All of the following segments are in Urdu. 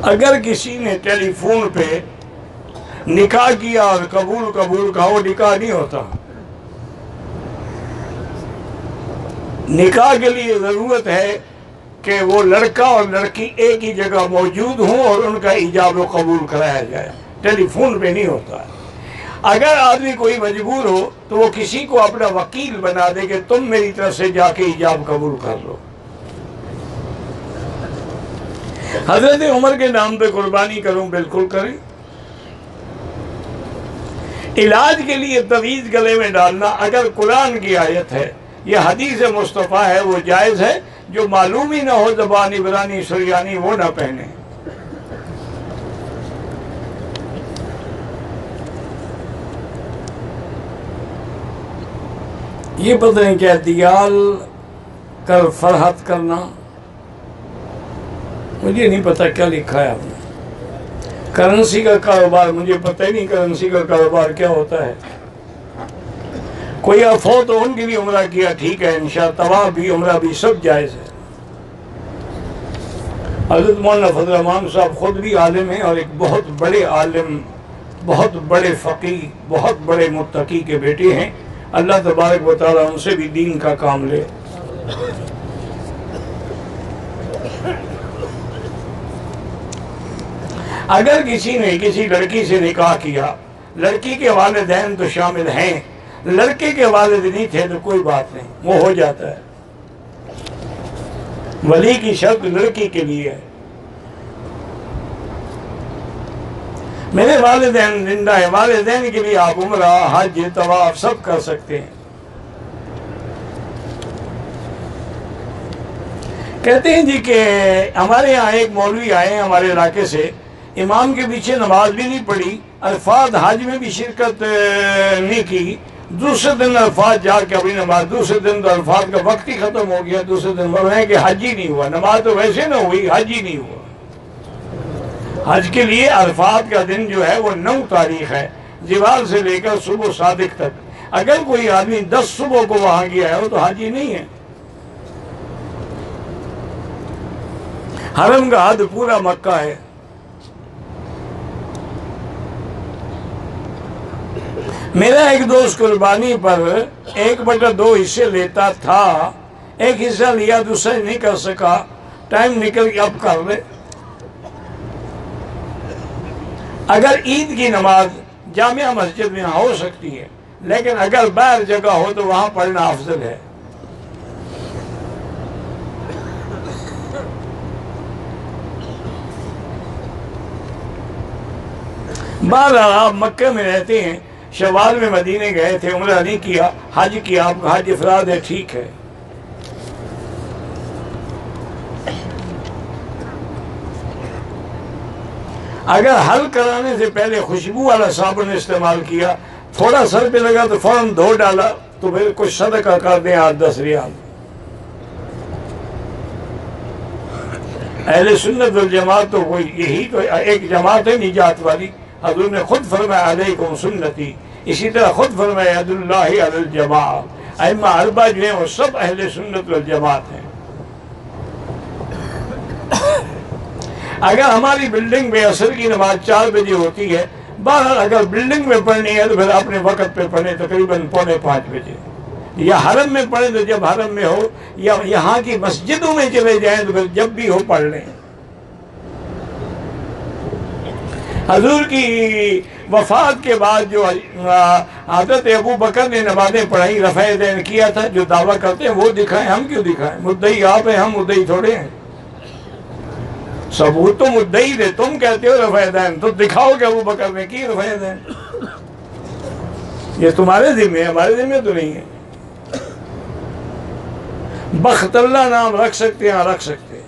اگر کسی نے ٹیلی فون پہ نکاح کیا اور قبول کہا، وہ نکاح نہیں ہوتا۔ نکاح کے لیے ضرورت ہے کہ وہ لڑکا اور لڑکی ایک ہی جگہ موجود ہوں اور ان کا ایجاب و قبول کرایا جائے، ٹیلی فون پہ نہیں ہوتا ہے۔ اگر آدمی کوئی مجبور ہو تو وہ کسی کو اپنا وکیل بنا دے کہ تم میری طرف سے جا کے ایجاب قبول کر لو۔ حضرت عمر کے نام پہ قربانی کروں، بالکل کریں۔ علاج کے لیے تعویذ گلے میں ڈالنا اگر قرآن کی آیت ہے یا حدیث مصطفیٰ ہے وہ جائز ہے، جو معلوم ہی نہ ہو زبان عبرانی سریانی وہ نہ پہنے۔ یہ پتہ نہیں کیا دیال کر فرحت کرنا، مجھے نہیں پتہ کیا لکھا ہے آپ نے۔ کرنسی کا کاروبار، مجھے پتہ ہی نہیں کرنسی کا کاروبار کیا ہوتا ہے۔ کوئی فوت ہو ان کی بھی عمرہ کیا، ٹھیک ہے، انشاءاللہ طواف بھی عمرہ بھی سب جائز ہے۔ حضرت مولانا فضل الرحمان صاحب خود بھی عالم ہیں اور ایک بہت بڑے عالم، بہت بڑے فقیہ، بہت بڑے متقی کے بیٹے ہیں۔ اللہ تبارک و تعالیٰ ان سے بھی دین کا کام لے۔ اگر کسی نے کسی لڑکی سے نکاح کیا، لڑکی کے والدین تو شامل ہیں، لڑکے کے والد نہیں تھے تو کوئی بات نہیں، وہ ہو جاتا ہے۔ ولی کی شرط لڑکی کے لیے ہے۔ میرے والدین زندہ ہیں، والدین کے لیے آپ عمرہ، حج، طواف سب کر سکتے ہیں۔ کہتے ہیں جی کہ ہمارے یہاں ایک مولوی آئے ہیں ہمارے علاقے سے، امام کے پیچھے نماز بھی نہیں پڑھی، عرفات حج میں بھی شرکت نہیں کی، دوسرے دن عرفات جا کے اپنی نماز، دوسرے دن تو عرفات کا وقت ہی ختم ہو گیا، دوسرے دن بولے کہ حج ہی نہیں ہوا، نماز تو ویسے نہ ہوئی، حج ہی نہیں ہوا۔ حج کے لیے عرفات کا دن جو ہے وہ 9 تاریخ ہے، زوال سے لے کر صبح صادق تک۔ اگر کوئی آدمی 10 صبح کو وہاں گیا ہے وہ تو حج ہی نہیں ہے۔ حرم کا حد پورا مکہ ہے۔ میرا ایک دوست قربانی پر 1/2 حصے لیتا تھا، ایک حصہ لیا دوسرا نہیں کر سکا، ٹائم نکل کے اب کر لے۔ اگر عید کی نماز جامعہ مسجد میں ہو سکتی ہے، لیکن اگر باہر جگہ ہو تو وہاں پڑھنا افضل ہے۔ بہرحال آپ مکہ میں رہتے ہیں، شوال میں مدینے گئے تھے، عمرہ نہیں کیا، حج کیا، آپ کا حج افراد ہے، ٹھیک ہے۔ اگر حل کرانے سے پہلے خوشبو والا صابن استعمال کیا، تھوڑا سر پہ لگا تو فوراً دھو ڈالا، تو پھر کچھ صدقہ کر دیں 8-10 ریال۔ اہل سنت والجماعت تو کوئی یہی تو ایک جماعت ہے نجات والی۔ حضور نے خود فرمایا علیکم سنتی، اسی طرح خود فرمایا ید اللہ علی الجماعہ۔ ائمہ 4 جو ہیں وہ سب اہل سنت والجماعت ہیں۔ اگر ہماری بلڈنگ میں عصر کی نماز 4 بجے ہوتی ہے، بہرحال اگر بلڈنگ میں پڑھنی ہے تو پھر اپنے وقت پہ پڑھیں، تقریباً 4:45 بجے، یا حرم میں پڑھیں تو جب حرم میں ہو، یا یہاں کی مسجدوں میں چلے جائیں تو پھر جب بھی ہو پڑھ لیں۔ حضور کی وفات کے بعد جو حضرت ابو بکر نے نمازیں پڑھائی، رفع دین کیا تھا، جو دعویٰ کرتے ہیں وہ دکھائیں، ہم کیوں دکھائیں؟ مدعی آپ ہیں، ہم مدعی تھوڑے ہیں۔ ثبوت تو مدعی دے، تم کہتے ہو رفع دین، تو دکھاؤ کہ ابو بکر نے کی رفع دین۔ یہ تمہارے ذمہ ہے، ہمارے ذمہ تو نہیں ہے۔ بخت اللہ نام رکھ سکتے ہیں، رکھ سکتے ہیں۔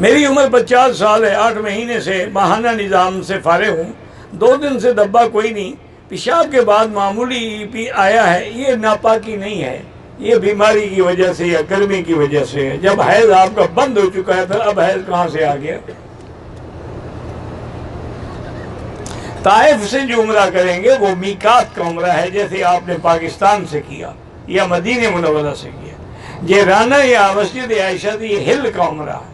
میری عمر 50 سال ہے، 8 مہینے سے ماہانہ نظام سے فارغ ہوں۔ 2 دن سے دبا کوئی نہیں، پیشاب کے بعد معمولی بھی آیا ہے، یہ ناپاکی نہیں ہے، یہ بیماری کی وجہ سے یا گرمی کی وجہ سے ہے۔ جب حیض آپ کا بند ہو چکا ہے تو اب حیض کہاں سے آ گیا؟ طائف سے جو عمرہ کریں گے وہ میقات کا عمرہ ہے، جیسے آپ نے پاکستان سے کیا یا مدینہ منورہ سے کیا۔ جیرانہ یا مسجد عائشہ سے یہ ہل کا عمرہ ہے،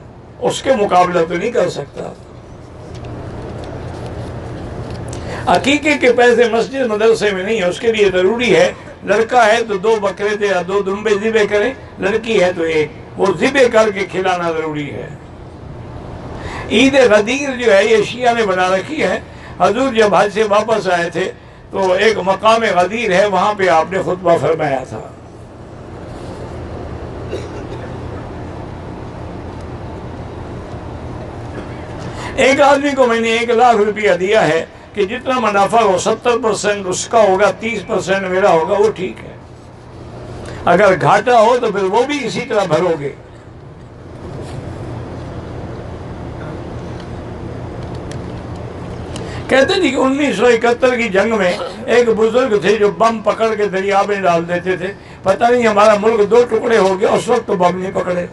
اس کے مقابلہ تو نہیں کر سکتا۔ عقیقے کے پیسے مسجد مدرسے میں نہیں ہے، اس کے لیے ضروری ہے لڑکا ہے تو 2 بکرے تھے یا 2 دمبے ذبح کریں، لڑکی ہے تو 1، وہ ذبح کر کے کھلانا ضروری ہے۔ عید غدیر جو ہے یہ شیعہ نے بنا رکھی ہے۔ حضور جب حج سے واپس آئے تھے تو ایک مقام غدیر ہے، وہاں پہ آپ نے خطبہ فرمایا تھا۔ ایک آدمی کو میں نے 1 لاکھ روپیہ دیا ہے کہ جتنا منافع ہو 70% اس کا ہوگا، 30% میرا ہوگا، وہ ٹھیک ہے۔ اگر گھاٹا ہو تو پھر وہ بھی اسی طرح بھرو گے۔ کہتے ہیں کہ 1971 کی جنگ میں ایک بزرگ تھے جو بم پکڑ کے دریا میں ڈال دیتے تھے۔ پتہ نہیں ہمارا ملک 2 ٹکڑے ہو گیا، اس وقت تو بم نہیں پکڑے۔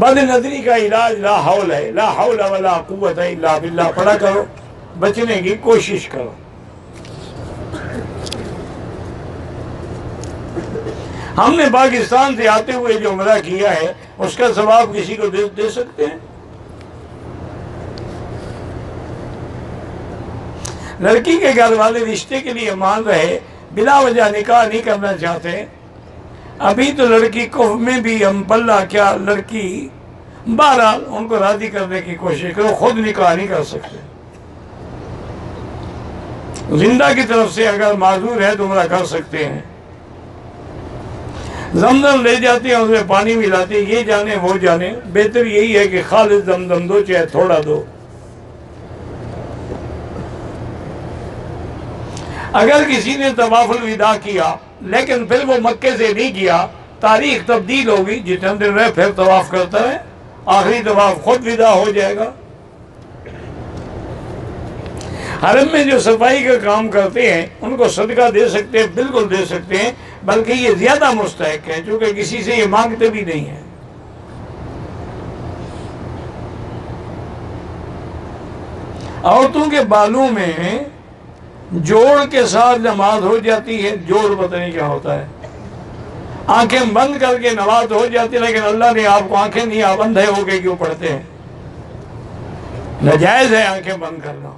بد نظری کا علاج لا حول ہے، لا حول ولا قوت الا باللہ پڑھا کرو، بچنے کی کوشش کرو۔ ہم نے پاکستان سے آتے ہوئے جو عمرہ کیا ہے اس کا ثواب کسی کو دے سکتے ہیں؟ لڑکی کے گھر والے رشتے کے لیے مان رہے، بلا وجہ نکاح نہیں کرنا چاہتے۔ ابھی تو لڑکی کف میں بھی ہم پلہ کیا، لڑکی بہرحال ان کو راضی کرنے کی کوشش کرو، خود نکاح نہیں کر سکتے۔ زندہ کی طرف سے اگر معذور ہے تو عمرہ کر سکتے ہیں۔ زمزم لے جاتے ہیں، اس میں پانی ملاتے ہیں، یہ جانے وہ جانے، بہتر یہی ہے کہ خالص زمزم دو چاہے تھوڑا دو۔ اگر کسی نے طواف الوداع کیا لیکن پھر وہ مکے سے نہیں کیا، تاریخ تبدیل ہوگی، جتنے دن رہے پھر طواف کرتا ہے، آخری طواف خود ودا ہو جائے گا۔ حرم میں جو صفائی کا کام کرتے ہیں ان کو صدقہ دے سکتے ہیں، بالکل دے سکتے ہیں، بلکہ یہ زیادہ مستحق ہے چونکہ کسی سے یہ مانگتے بھی نہیں ہیں۔ عورتوں کے بالوں میں جوڑ کے ساتھ نماز ہو جاتی ہے، جوڑ پتہ نہیں کیا ہوتا ہے، آنکھیں بند کر کے نماز ہو جاتی ہے، لیکن اللہ نے آپ کو آنکھیں نہیں، آپ اندھے ہو کے کیوں پڑھتے ہیں؟ ناجائز ہے آنکھیں بند کرنا۔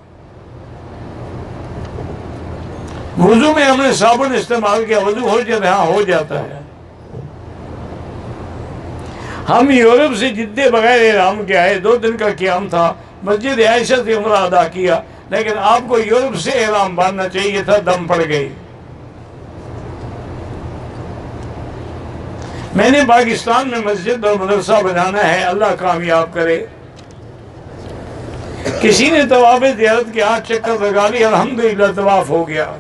وضو میں ہم نے صابن استعمال کیا، وضو ہو جاتا ہے؟ ہاں ہو جاتا ہے۔ ہم یورپ سے جدے بغیر احرام کے آئے، 2 دن کا قیام تھا، مسجد عائشہ سے عمرہ ادا کیا، لیکن آپ کو یورپ سے احرام باندھنا چاہیے تھا، دم پڑ گئی۔ میں نے پاکستان میں مسجد اور مدرسہ بنانا ہے، اللہ کامیاب کرے۔ کسی نے طواف زیارت کے 8 چکر لگا لی، الحمدللہ طواف ہو گیا۔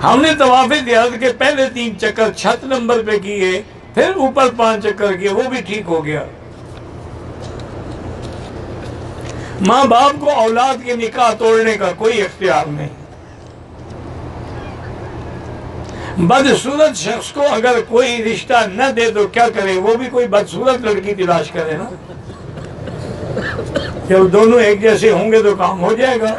ہم نے طواف زیارت کے پہلے 3 چکر چھت نمبر پہ کیے، پھر اوپر 5 چکر کیے، وہ بھی ٹھیک ہو گیا۔ ماں باپ کو اولاد کے نکاح توڑنے کا کوئی اختیار نہیں۔ بدصورت شخص کو اگر کوئی رشتہ نہ دے تو کیا کرے؟ وہ بھی کوئی بدصورت لڑکی تلاش کرے نا۔ جب دونوں ایک جیسے ہوں گے تو کام ہو جائے گا۔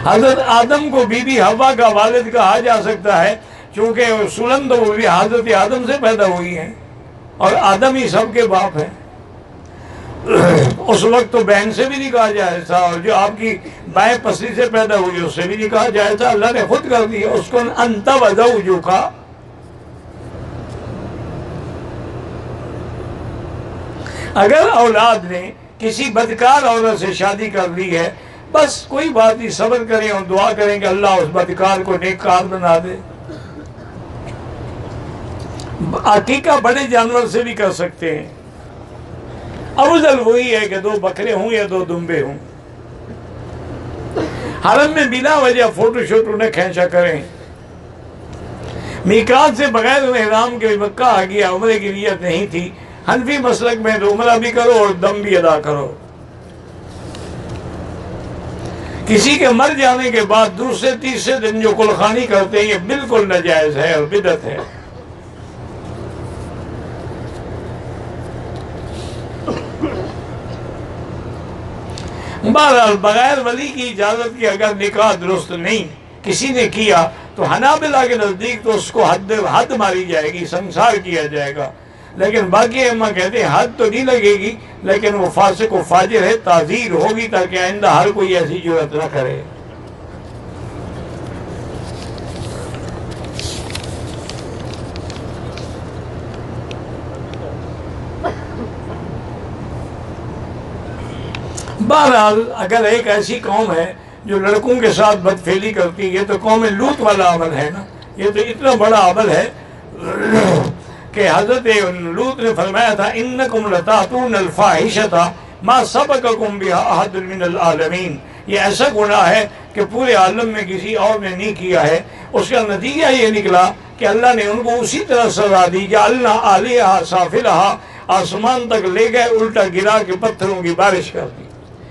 حضرت آدم کو بی بی حوا کا والد کہا جا سکتا ہے چونکہ اصولاً تو وہ بھی حضرت آدم سے پیدا ہوئی ہیں اور آدم ہی سب کے باپ ہیں۔ اس وقت تو بہن سے بھی نہیں کہا جائے تھا، اور جو آپ کی بائیں پسلی سے پیدا ہوئی اس سے بھی نہیں کہا جائے تھا، اللہ نے خود کر دیا اس کو، انت وزوجک۔ اگر اولاد نے کسی بدکار عورت سے شادی کر لی ہے، بس کوئی بات نہیں، صبر کریں اور دعا کریں کہ اللہ اس بدکار کو نیکار بنا دے۔ عقیقہ بڑے جانور سے بھی کر سکتے ہیں، افضل وہی ہے کہ 2 بکرے ہوں یا 2 دمبے ہوں۔ حرم میں بلا وجہ فوٹو شوٹو نہ کھینچا کریں۔ میقات سے بغیر احرام کے مکہ آ گیا، عمرے کی نیت نہیں تھی، حنفی مسلک میں تو عمرہ بھی کرو اور دم بھی ادا کرو۔ کسی کے مر جانے کے بعد دوسرے تیسرے دن جو کلخانی کرتے ہیں یہ بالکل ناجائز ہے اور بدعت ہے۔ بہرحال بغیر ولی کی اجازت کے اگر نکاح درست نہیں کسی نے کیا تو حنابلہ کے نزدیک تو اس کو حد ماری جائے گی، سنسار کیا جائے گا، لیکن باقی ائمہ کہتے ہیں حد تو نہیں لگے گی لیکن وہ فاسق و فاجر ہے، تعزیر ہوگی تاکہ آئندہ ہر کوئی ایسی جرات نہ کرے۔ بہرحال اگر ایک ایسی قوم ہے جو لڑکوں کے ساتھ بدفعلی کرتی ہے، یہ تو قوم لوط والا عمل ہے نا، یہ تو اتنا بڑا عمل ہے کہ حضرت لوط نے فرمایا تھا انکم لتاتون الفاحشۃ ما سبقکم بها احد من العالمین، یہ ایسا گناہ ہے کہ پورے عالم میں کسی اور نے نہیں کیا ہے۔ اس کا نتیجہ یہ نکلا کہ اللہ نے ان کو اسی طرح سزا دی، جعلنا عالیہا سافلہا، آسمان تک لے گئے الٹا گرا کے پتھروں کی بارش کر دی۔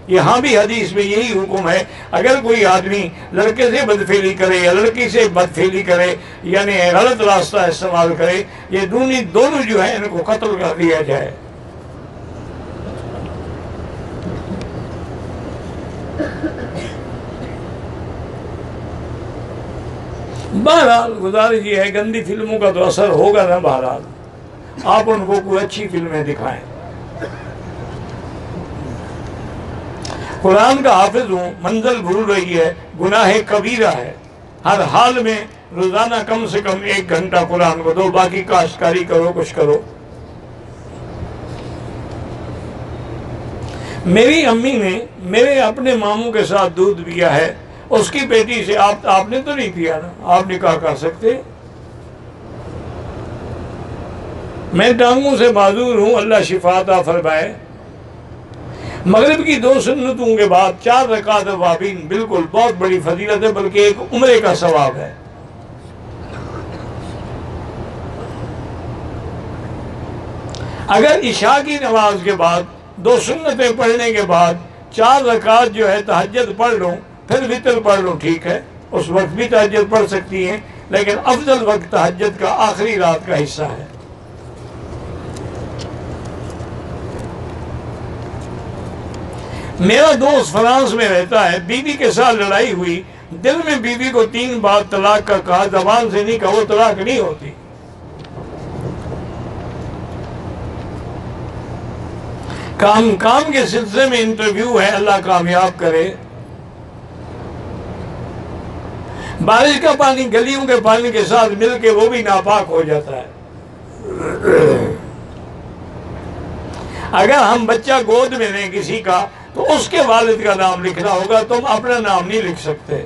یہاں بھی حدیث میں یہی حکم ہے، اگر کوئی آدمی لڑکے سے بدفعلی کرے یا لڑکی سے بدفعلی کرے یعنی غلط راستہ استعمال کرے، یہ دونوں جو ہیں ان کو قتل کر دیا جائے۔ بہرحال گزارش یہ ہے گندی فلموں کا تو اثر ہوگا نا، بہرحال آپ ان کو کوئی اچھی فلمیں دکھائیں۔ قرآن کا حافظ ہوں، منزل بھول رہی ہے، گناہ کبیرہ ہے، ہر حال میں روزانہ کم سے کم 1 گھنٹہ قرآن کو دو، باقی کاشتکاری کرو، کچھ کرو۔ میری امی نے میرے اپنے ماموں کے ساتھ دودھ پیا ہے، اس کی بیٹی سے آپ نے تو نہیں پیا نا، آپ نکاح کر سکتے؟ میں ٹانگوں سے معذور ہوں، اللہ شفا عطا فرمائے۔ مغرب کی 2 سنتوں کے بعد 4 رکعت اوابین بالکل بہت بڑی فضیلت ہے، بلکہ ایک عمرے کا ثواب ہے۔ اگر عشاء کی نماز کے بعد 2 سنتیں پڑھنے کے بعد 4 رکعت جو ہے تہجد پڑھ لوں، پھر وتر پڑھ لوں، ٹھیک ہے، اس وقت بھی تہجد پڑھ سکتی ہیں، لیکن افضل وقت تہجد کا آخری رات کا حصہ ہے۔ میرا دوست فرانس میں رہتا ہے، بیوی کے ساتھ لڑائی ہوئی، دل میں بیوی کو 3 بار طلاق کا کہا، زبان سے نہیں کہا، وہ طلاق نہیں ہوتی۔ کام کے سلسلے میں انٹرویو ہے، اللہ کامیاب کرے۔ بارش کا پانی گلیوں کے پانی کے ساتھ مل کے وہ بھی ناپاک ہو جاتا ہے۔ اگر ہم بچہ گود میں لیں کسی کا تو اس کے والد کا نام لکھنا ہوگا، تم اپنا نام نہیں لکھ سکتے۔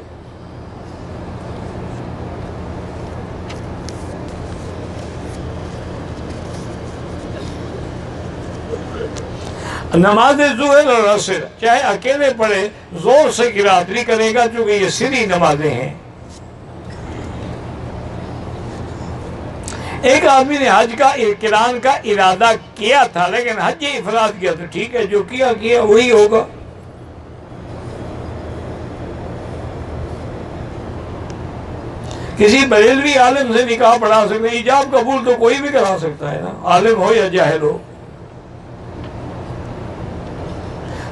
نماز ظہر اور عصر چاہے اکیلے پڑھے، زور سے قرات نہیں کرے گا چونکہ یہ سری نمازیں ہیں۔ ایک آدمی نے حج کا قران کا ارادہ کیا تھا لیکن حج افراد کیا، تو ٹھیک ہے، جو کیا وہی ہوگا۔ کسی بریلوی عالم سے نکاح پڑھا سکتے، ایجاب قبول تو کوئی بھی کرا سکتا ہے نا، عالم ہو یا جاہل ہو۔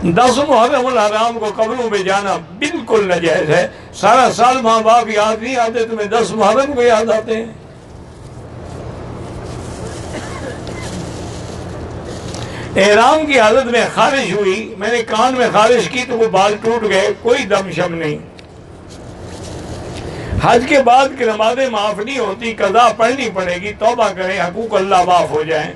10 محرم الحرام کو قبروں میں جانا بالکل ناجائز ہے۔ سارا سال ماں باپ یاد نہیں آتے، تمہیں 10 محرم کو یاد آتے ہیں۔ احرام کی حالت میں خارش ہوئی، میں نے کان میں خارش کی تو وہ بال ٹوٹ گئے، کوئی دم شم نہیں۔ حج کے بعد کی نمازیں معاف نہیں ہوتی، قضا پڑھنی پڑے گی، توبہ کریں، حقوق اللہ معاف ہو جائیں۔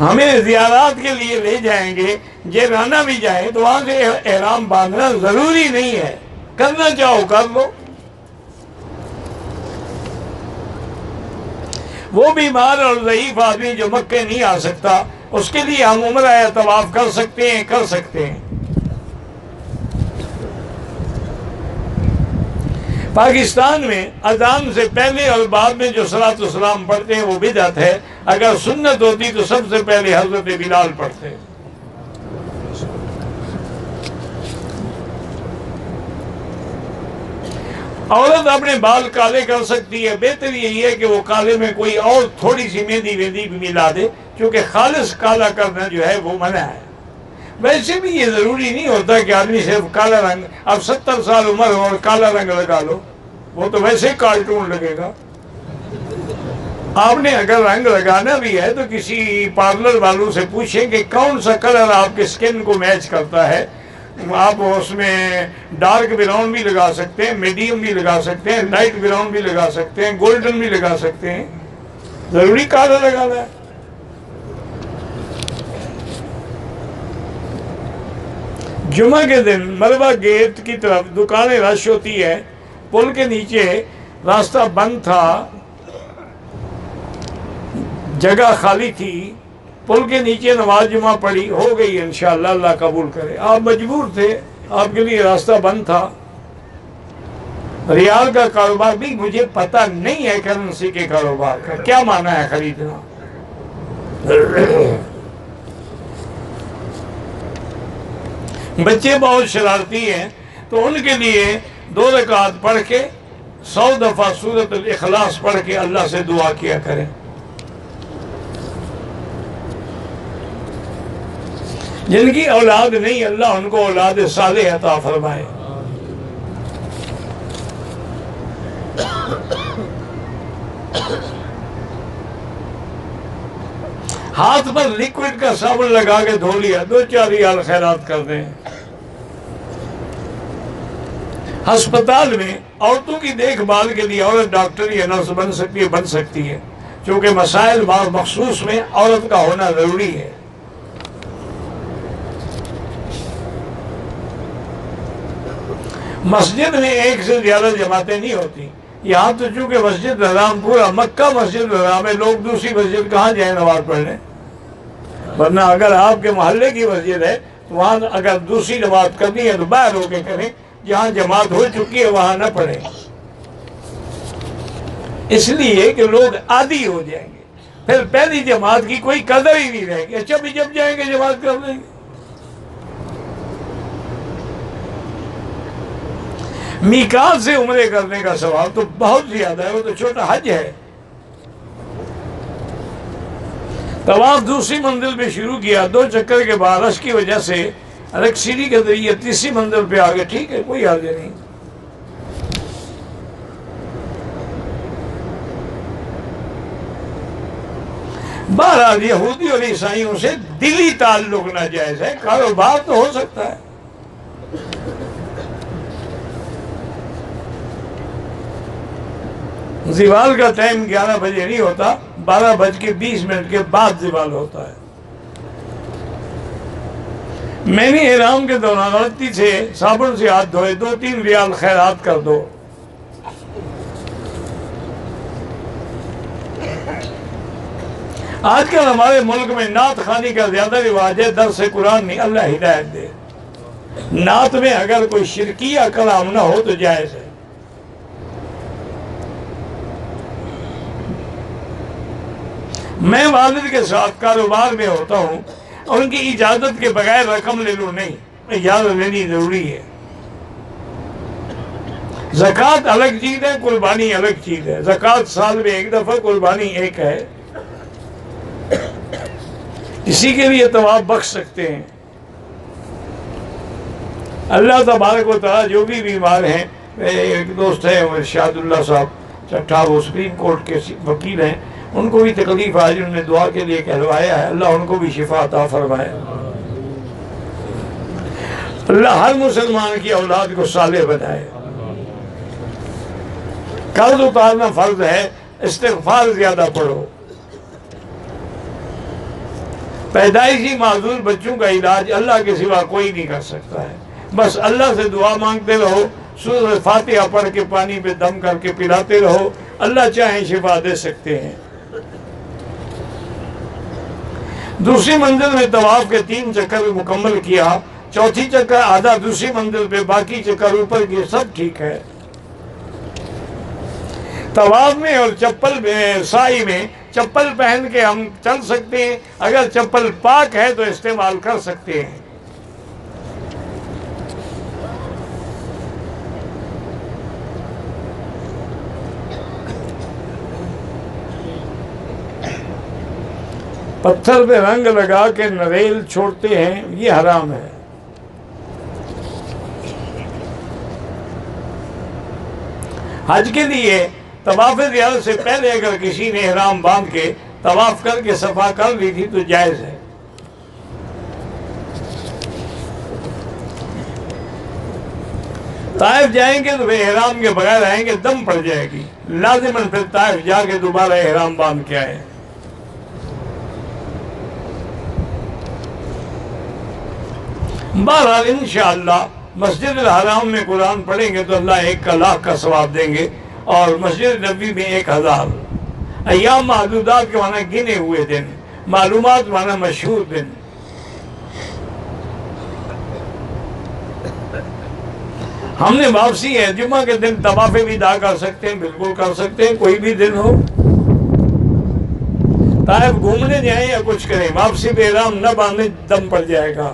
ہمیں زیارات کے لیے لے جائیں گے، جیرانہ بھی جائیں تو وہاں سے احرام باندھنا ضروری نہیں ہے، کرنا چاہو کر لو۔ وہ بیمار اور ضعیف آدمی جو مکے نہیں آ سکتا، اس کے لیے ہم عمرہ یا طواف کر سکتے ہیں۔ پاکستان میں اذان سے پہلے اور بعد میں جو صلاۃ والسلام پڑھتے ہیں وہ بدعت ہے۔ اگر سنت ہوتی تو سب سے پہلے حضرت بلال پڑھتے۔ عورت اپنے بال کالے کر سکتی ہے، بہتر یہی ہے کہ وہ کالے میں کوئی اور تھوڑی سی مہندی وہندی بھی ملا دے، کیونکہ خالص کالا کرنا جو ہے وہ منع ہے۔ ویسے بھی یہ ضروری نہیں ہوتا کہ آدمی صرف کالا رنگ، اب 70 سال عمر ہو اور کالا رنگ لگا لو، وہ تو ویسے کارٹون لگے گا۔ آپ نے اگر رنگ لگانا بھی ہے تو کسی پارلر والوں سے پوچھیں کہ کون سا کلر آپ کے سکن کو میچ کرتا ہے۔ آپ اس میں ڈارک براؤن بھی لگا سکتے ہیں، میڈیم بھی لگا سکتے ہیں، لائٹ براؤن بھی لگا سکتے ہیں، گولڈن بھی لگا سکتے ہیں، ضروری کالا لگانا ہے۔ جمعہ کے دن ملبہ گیٹ کی طرف دکانیں رش ہوتی ہے، پل کے نیچے راستہ بند تھا، جگہ خالی تھی، پل کے نیچے نماز جمعہ پڑھی، ہو گئی انشاءاللہ، اللہ قبول کرے۔ آپ مجبور تھے، آپ کے لیے راستہ بند تھا۔ ریال کا کاروبار بھی مجھے پتہ نہیں ہے، کرنسی کے کاروبار کا کیا معنی ہے خریدنا۔ بچے بہت شرارتی ہیں تو ان کے لیے 2 رکعت پڑھ کے 100 دفعہ سورۃ الاخلاص پڑھ کے اللہ سے دعا کیا کریں۔ جن کی اولاد نہیں، اللہ ان کو اولاد صالح عطا فرمائے۔ ہاتھ پر لیکوڈ کا صابن لگا کے دھو لیا، 2-4 ریال خیرات کر دیں۔ ہسپتال میں عورتوں کی دیکھ بھال کے لیے عورت ڈاکٹر یا نرس بن سکتی ہے، چونکہ مسائل بعض مخصوص میں عورت کا ہونا ضروری ہے۔ مسجد میں ایک سے زیادہ جماعتیں نہیں ہوتی، یہاں تو چونکہ مسجد حرام پورا مکہ مسجد حرام ہے، لوگ دوسری مسجد کہاں جائیں نماز پڑھنے؟ ورنہ اگر آپ کے محلے کی مسجد ہے تو وہاں اگر دوسری نماز کرنی ہے تو باہر ہو کے کریں، جہاں جماعت ہو چکی ہے وہاں نہ پڑھیں، اس لیے کہ لوگ عادی ہو جائیں گے، پھر پہلی جماعت کی کوئی قدر ہی نہیں رہے گی۔ اچھا بھی جب جائیں گے جماعت کر لیں گے۔ میقات سے عمرے کرنے کا ثواب تو بہت زیادہ ہے، وہ تو چھوٹا حج ہے۔ طواف دوسری منزل پہ شروع کیا، 2 چکر کے بعد رش کی وجہ سے الگ سیڑھی کے ذریعے تیسری منزل پہ آگے، ٹھیک ہے، کوئی حرج نہیں۔ بہرحال یہودی اور عیسائیوں سے دلی تعلق ناجائز ہے، کاروبار تو ہو سکتا ہے۔ زوال کا ٹائم 11 بجے نہیں ہوتا، 12:20 کے بعد زوال ہوتا ہے۔ میں نے احرام کے دوران غلطی سے صابن سے ہاتھ دھوئے، 2-3 ریال خیرات کر دو۔ آج کل ہمارے ملک میں نعت خوانی کا زیادہ رواج ہے، درس قرآن نہیں، اللہ ہدایت دے۔ نعت میں اگر کوئی شرکیہ کلام نہ ہو تو جائز ہے۔ میں والد کے ساتھ کاروبار میں ہوتا ہوں، ان کی اجازت کے بغیر رقم لے لوں نہیں، اجازت لینی ضروری ہے۔ زکوٰۃ الگ چیز ہے، قربانی الگ چیز ہے۔ زکوٰۃ سال میں 1 دفعہ، قربانی 1 ہے۔ اسی کے لیے طواف بخش سکتے ہیں۔ اللہ تبارک و تعالیٰ جو بھی بیمار ہیں، ایک دوست ہے ارشاد اللہ صاحب چٹھا، وہ سپریم کورٹ کے وکیل ہیں، ان کو بھی تکلیف آج انہوں نے دعا کے لیے کہلوایا ہے، اللہ ان کو بھی شفا عطا فرمائے۔ اللہ ہر مسلمان کی اولاد کو صالح بنائے۔ قرض اتارنا فرض ہے، استغفار زیادہ پڑھو۔ پیدائشی معذور بچوں کا علاج اللہ کے سوا کوئی نہیں کر سکتا ہے، بس اللہ سے دعا مانگتے رہو، سورۃ فاتحہ پڑھ کے پانی پہ دم کر کے پلاتے رہو، اللہ چاہیں شفا دے سکتے ہیں۔ دوسری منزل میں طواف کے 3 چکر مکمل کیا، چوتھی چکر آدھا دوسری منزل پہ، باقی چکر اوپر کی، سب ٹھیک ہے۔ طواف میں اور چپل میں، سائی میں چپل پہن کے ہم چل سکتے ہیں، اگر چپل پاک ہے تو استعمال کر سکتے ہیں۔ پتھر پہ رنگ لگا کے نریل چھوڑتے ہیں، یہ حرام ہے۔ حج کے لیے طواف زیارت سے پہلے اگر کسی نے احرام باندھ کے طواف کر کے صفا کر لی تھی تو جائز ہے۔ طائف جائیں گے تو پھر احرام کے بغیر آئیں گے، دم پڑ جائے گی، لازماً پھر طائف جا کے دوبارہ احرام باندھ کے آئے۔ بہرحال انشاءاللہ مسجد الحرام میں قرآن پڑھیں گے تو اللہ 1,00,000 کا ثواب دیں گے، اور مسجد نبوی میں 1,000۔ ایام معدودات کے معنی گنے ہوئے دن، معلومات معنی مشہور دن۔ ہم نے واپسی ہے جمعہ کے دن طواف وداع کر سکتے ہیں، بالکل کر سکتے ہیں، کوئی بھی دن ہو۔ طائف گھومنے جائیں یا کچھ کریں، واپسی پہ احرام نہ باندھیں، دم پڑ جائے گا۔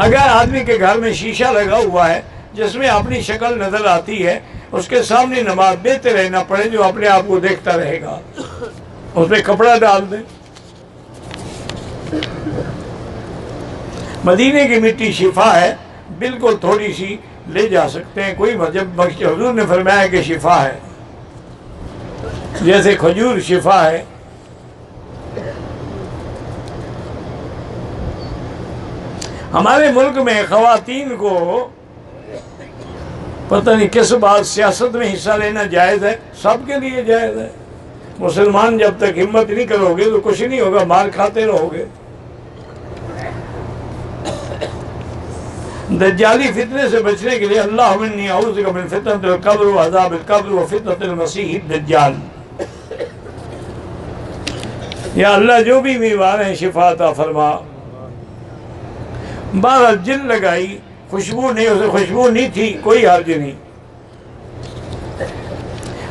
اگر آدمی کے گھر میں شیشہ لگا ہوا ہے جس میں اپنی شکل نظر آتی ہے، اس کے سامنے نماز دیتے رہنا پڑے، جو اپنے آپ کو دیکھتا رہے گا، اس پہ کپڑا ڈال دیں۔ مدینے کی مٹی شفا ہے، بالکل تھوڑی سی لے جا سکتے ہیں، کوئی جب حضور نے فرمایا کہ شفا ہے، جیسے کھجور شفا ہے۔ ہمارے ملک میں خواتین کو پتہ نہیں کس بات سیاست میں حصہ لینا جائز ہے، سب کے لیے جائز ہے۔ مسلمان جب تک ہمت نہیں کرو گے تو کچھ نہیں ہوگا، مار کھاتے رہو گے۔ دجالی فتنے سے بچنے کے لیے اللہم انی اعوذ بک من فتنۃ القبر وعذاب القبر وفتنۃ المسیح الدجال۔ یا اللہ جو بھی بیمار ہیں شفا عطا فرما۔ بہرحال جن لگائی، خوشبو نہیں، اسے خوشبو نہیں تھی، کوئی حرج نہیں۔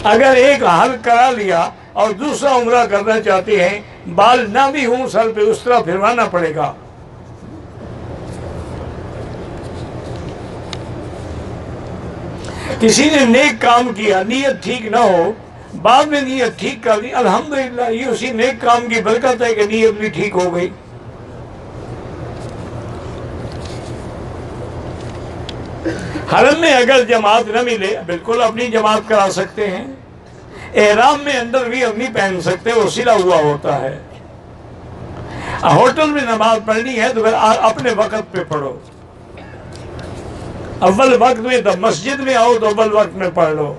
اگر ایک حلق کرا لیا اور دوسرا عمرہ کرنا چاہتے ہیں، بال نہ بھی ہوں سر پہ اس طرح پھروانا پڑے گا۔ کسی نے نیک کام کیا، نیت ٹھیک نہ ہو، بعد میں نیت ٹھیک کر لی، الحمدللہ یہ اسی نیک کام کی برکت ہے کہ نیت بھی ٹھیک ہو گئی۔ حرم میں اگر جماعت نہ ملے، بالکل اپنی جماعت کرا سکتے ہیں۔ احرام میں اندر بھی نہیں پہن سکتے، وہ سلا ہوا ہوتا ہے۔ ہوٹل میں نماز پڑھنی ہے تو پھر اپنے وقت پہ پڑھو، اول وقت میں، تو مسجد میں آؤ تو اول وقت میں پڑھ لو۔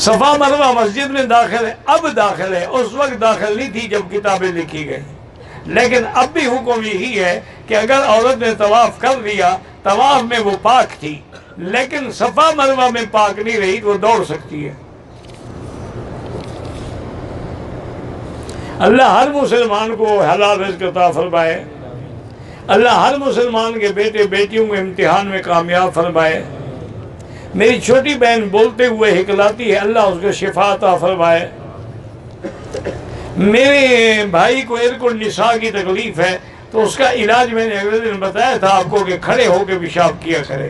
صفا مروہ مسجد میں داخل ہے، اب داخل ہے، اس وقت داخل نہیں تھی جب کتابیں لکھی گئی، لیکن اب بھی حکم یہی ہے کہ اگر عورت نے طواف کر لیا، طواف میں وہ پاک تھی لیکن صفا مروہ میں پاک نہیں رہی تو وہ دوڑ سکتی ہے۔ اللہ ہر مسلمان کو حلال رزق عطا فرمائے، اللہ ہر مسلمان کے بیٹے بیٹیوں کو امتحان میں کامیاب فرمائے۔ میری چھوٹی بہن بولتے ہوئے ہکلاتی ہے، اللہ اس کو شفا عطا فرمائے۔ میرے بھائی کو ارق النساء کی تکلیف ہے تو اس کا علاج میں نے اگلے دن بتایا تھا آپ کو کہ کھڑے ہو کے پیشاب کیا کرے۔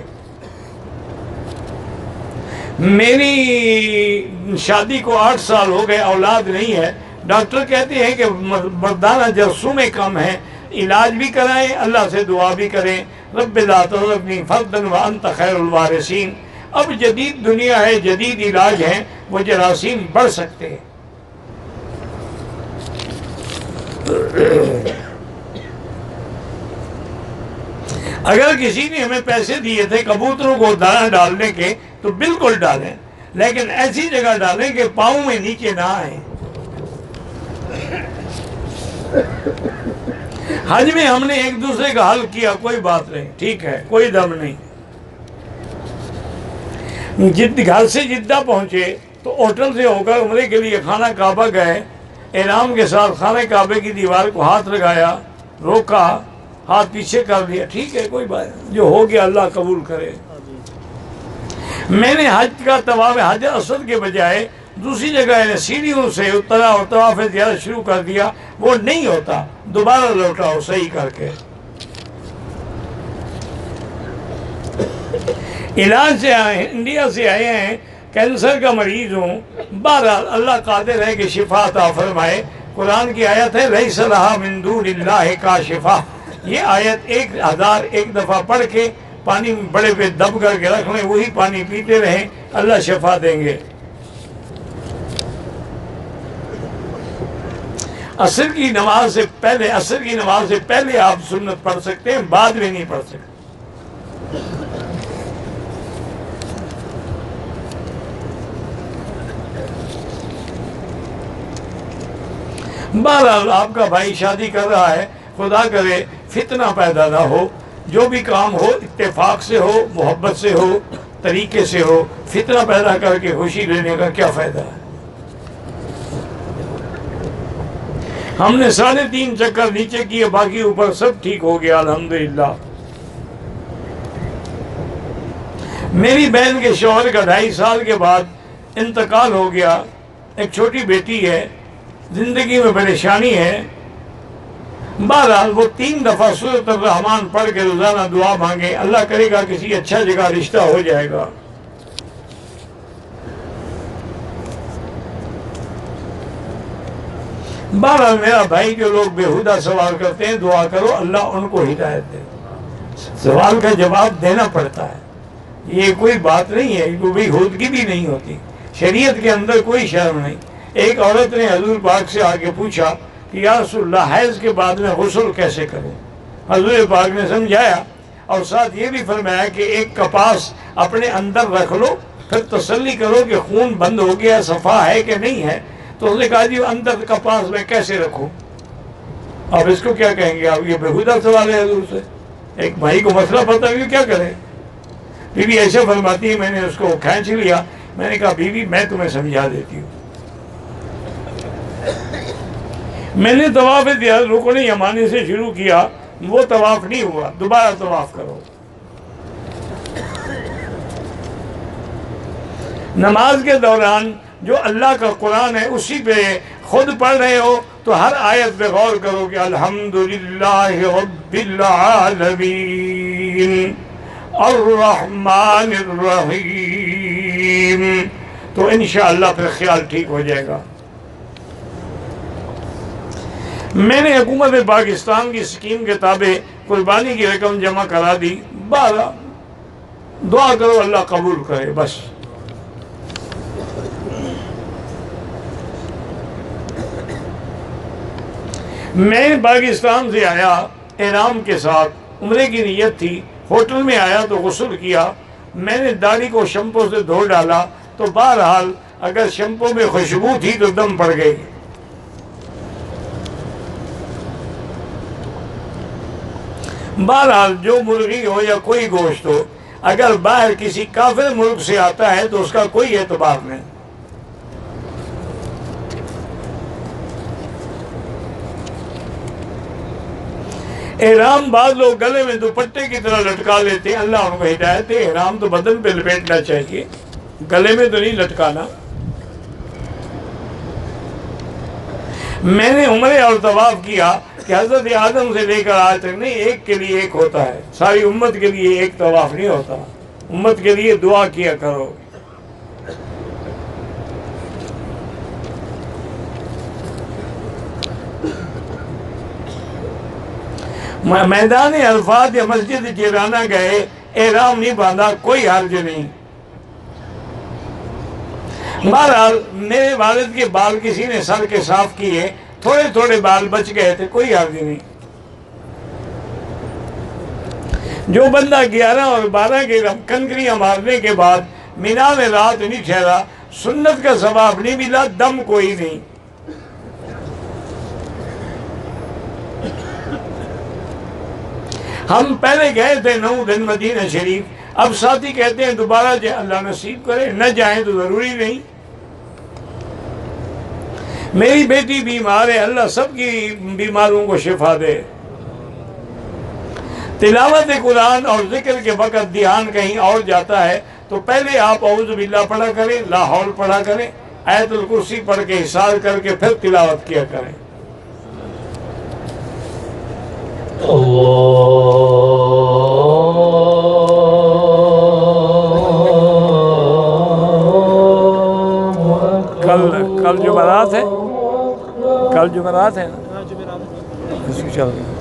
میری شادی کو 8 سال ہو گئے، اولاد نہیں ہے، ڈاکٹر کہتے ہیں کہ مردانہ جرثومیں کم ہیں، علاج بھی کرائیں، اللہ سے دعا بھی کریں، رب لا تذرنی فردا وانت خیر الوارثین۔ اب جدید دنیا ہے، جدید علاج ہیں، وہ جراثیم بڑھ سکتے ہیں۔ اگر کسی نے ہمیں پیسے دیے تھے کبوتروں کو دانہ ڈالنے کے تو بالکل ڈالیں، لیکن ایسی جگہ ڈالیں کہ پاؤں میں نیچے نہ آئیں۔ حج میں ہم نے ایک دوسرے کا حل کیا، کوئی بات نہیں، ٹھیک ہے، کوئی دم نہیں۔ گھر سے جدہ پہنچے تو ہوٹل سے ہو کر عمرے کے لیے خانہ کعبہ گئے، احرام کے ساتھ خانہ کعبے کی دیوار کو ہاتھ لگایا، روکا، ہاتھ پیچھے کر لیا، ٹھیک ہے، کوئی بات نہیں، جو ہو گیا اللہ قبول کرے۔ میں نے حج کا طواف حجر اسود کے بجائے دوسری جگہ سیڑھیوں سے اترا اور طواف زیارت شروع کر دیا، وہ نہیں ہوتا، دوبارہ لوٹاؤ صحیح کر کے۔ علاج سے آئے، انڈیا سے آئے ہیں، کینسر کا مریض ہوں، بہرحال اللہ قادر ہے کہ شفا عطا فرمائے۔ قرآن کی آیت ہے لیس لہا من دون اللہ کاشفہ، یہ آیت 1001 دفعہ پڑھ کے پانی بڑے پہ دب کر کے رکھ لیں، وہی پانی پیتے رہیں، اللہ شفا دیں گے۔ عصر کی نماز سے پہلے آپ سنت پڑھ سکتے ہیں، بعد میں نہیں پڑھ سکتے۔ بہرحال آپ کا بھائی شادی کر رہا ہے، خدا کرے فتنہ پیدا نہ ہو، جو بھی کام ہو اتفاق سے ہو، محبت سے ہو، طریقے سے ہو، فتنہ پیدا کر کے خوشی لینے کا کیا فائدہ ہے؟ ہم نے 3.5 چکر نیچے کیے، باقی اوپر سب ٹھیک ہو گیا الحمدللہ۔ میری بہن کے شوہر کا 2.5 سال کے بعد انتقال ہو گیا، ایک چھوٹی بیٹی ہے، زندگی میں پریشانی ہے۔ بہرحال وہ 3 دفعہ سورۃ الرحمن پڑھ کے روزانہ دعا مانگے، اللہ کرے گا کسی اچھا جگہ رشتہ ہو جائے گا۔ بہرحال میرا بھائی جو لوگ بےہودہ سوال کرتے ہیں، دعا کرو اللہ ان کو ہدایت دے۔ سوال کا جواب دینا پڑتا ہے، یہ کوئی بات نہیں ہے، کوئی بےہودگی بھی نہیں ہوتی، شریعت کے اندر کوئی شرم نہیں۔ ایک عورت نے حضور پاک سے آ کے پوچھا کہ یا رسول اللہ حیض کے بعد میں غسل کیسے کروں؟ حضور پاک نے سمجھایا اور ساتھ یہ بھی فرمایا کہ ایک کپاس اپنے اندر رکھ لو، پھر تسلی کرو کہ خون بند ہو گیا، صفا ہے کہ نہیں ہے۔ تو اس نے کہا جی اندر کپاس میں کیسے رکھوں؟ اب اس کو کیا کہیں گے آپ؟ یہ بےہودہ سوال ہے حضور سے، ایک بھائی کو مسئلہ پتہ ہے کیا کرے؟ بیوی ایسے فرماتی ہے، میں نے اس کو کھینچ لیا، میں نے کہا بیوی میں تمہیں سمجھا دیتی ہوں۔ میں نے طواف رکن یمانی سے شروع کیا، وہ طواف نہیں ہوا، دوبارہ طواف کرو۔ نماز کے دوران جو اللہ کا قرآن ہے اسی پہ خود پڑھ رہے ہو تو ہر آیت پہ غور کرو کہ الحمدللہ رب العالمین الرحمن الرحیم، تو انشاءاللہ پھر خیال ٹھیک ہو جائے گا۔ میں نے حکومت پاکستان کی اسکیم کے تابع قربانی کی رقم جمع کرا دی، دعا کرو اللہ قبول کرے بس۔ میں پاکستان سے آیا احرام کے ساتھ، عمرے کی نیت تھی، ہوٹل میں آیا تو غسل کیا، میں نے داڑھی کو شیمپو سے دھو ڈالا تو بہرحال اگر شیمپو میں خوشبو تھی تو دم پڑ گئی۔ بہرحال جو مرغی ہو یا کوئی گوشت ہو، اگر باہر کسی کافر ملک سے آتا ہے تو اس کا کوئی اعتبار نہیں۔ احرام بعض لوگ گلے میں دوپٹے کی طرح لٹکا لیتے ہیں، اللہ ان کو ہدایت ہے، احرام تو بدن پہ لپیٹنا چاہیے، گلے میں تو نہیں لٹکانا۔ میں نے عمرے اور طواف کیا کہ حضرت آدم سے لے کر آج تک نہیں، ایک کے لیے ایک ہوتا ہے، ساری امت کے لیے ایک طواف نہیں ہوتا، امت کے لیے دعا کیا کرو۔ میدان عرفات یا مسجد جیرانہ گئے، احرام نہیں باندھا، کوئی حرج نہیں۔ بہرحال میرے والد کے بال کسی نے سر کے صاف کیے، تھوڑے تھوڑے بال بچ گئے تھے، کوئی حرج نہیں۔ جو بندہ 11 اور 12 کے کنکریاں مارنے کے بعد مینا میں رات نہیں ٹھہرا، سنت کا ثواب نہیں ملا، دم کوئی نہیں۔ ہم پہلے گئے تھے 9 دن مدینہ شریف، اب ساتھی کہتے ہیں دوبارہ جائیں، اللہ نصیب کرے، نہ جائیں تو ضروری نہیں۔ میری بیٹی بیمار ہے، اللہ سب کی بیماروں کو شفا دے۔ تلاوت قرآن اور ذکر کے وقت دھیان کہیں اور جاتا ہے تو پہلے آپ اعوذ باللہ پڑھا کریں، لا حول پڑھا کریں، آیت الکرسی پڑھ کے حصار کر کے پھر تلاوت کیا کریں۔ اللہ کل جمعرات ہے، کل جمعرات ہے نا، اس کو چل رہا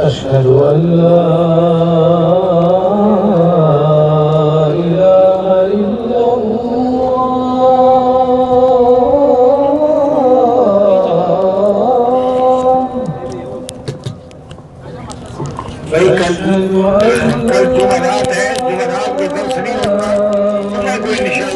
أشهد أن لا إله إلا کل جمعرات ہے، جمعرات کے درس نہیں ہوتا، کوئی نشان